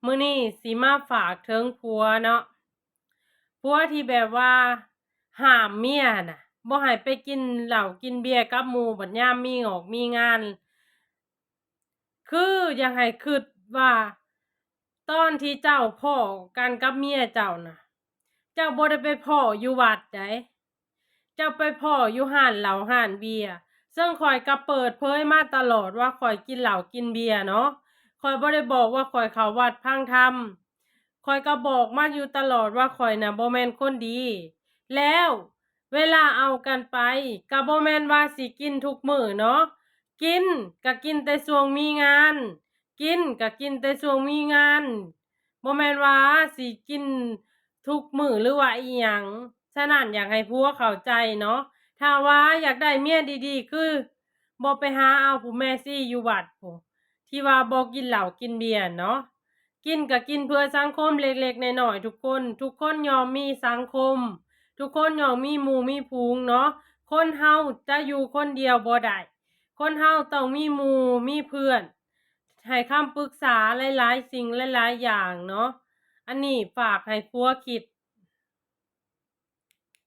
มื้อนี้สิมาฝากถึงผัวเนาะผัวที่แบบว่าห้ามเมียน่ะบ่ให้ไปกินเหล้ากินเบียร์กับหมู่บัดยามมีงอกมีงานคืออยากให้คิดว่าตอนที่เจ้าพ้อกันกับเมียเจ้าน่ะเจ้าบ่ได้ไปพ้ออยู่วัดใดเจ้าไปพ้ออยู่ร้านเหล้าร้านเบียร์ซึ่งข้อยก็เปิดเผยมาตลอดว่าข้อยกินเหล้ากินเบียร์เนาะข้อยบ่ได้บอกว่าข้อยเข้าวัดพังธรรมข้อยก็บอกมาอยู่ตลอดว่าข้อยน่ะบ่แม่นคนดีแล้วเวลาเอากันไปก็บ่แม่นว่าสิกินทุกมื้อเนาะ กินก็กินแต่ช่วงมีงานกินก็กินแต่ช่วงมีงานบ่แม่นว่าสิกินทุกมื้อหรือว่าอิหยังฉะนั้นอยากให้ผัวเข้าใจเนาะถ้าว่าอยากได้เมียดีๆคือบ่ไปหาเอาผู้แม่ชีอยู่วัดพู้นที่ว่าบ่กินเหล้ากินเบียร์เนาะกินก็กินเพื่อสังคมเล็กๆน้อยๆทุกคนยอมมีสังคมทุกคนยอมมีหมู่มีฝูงเนาะคนเฮาจะอยู่คนเดียวบ่ได้ คนเฮาต้องมีหมู่มีเพื่อนให้คำปรึกษาหลายๆสิ่งหลายๆอย่างเนาะอันนี้ฝากให้ผัวคิด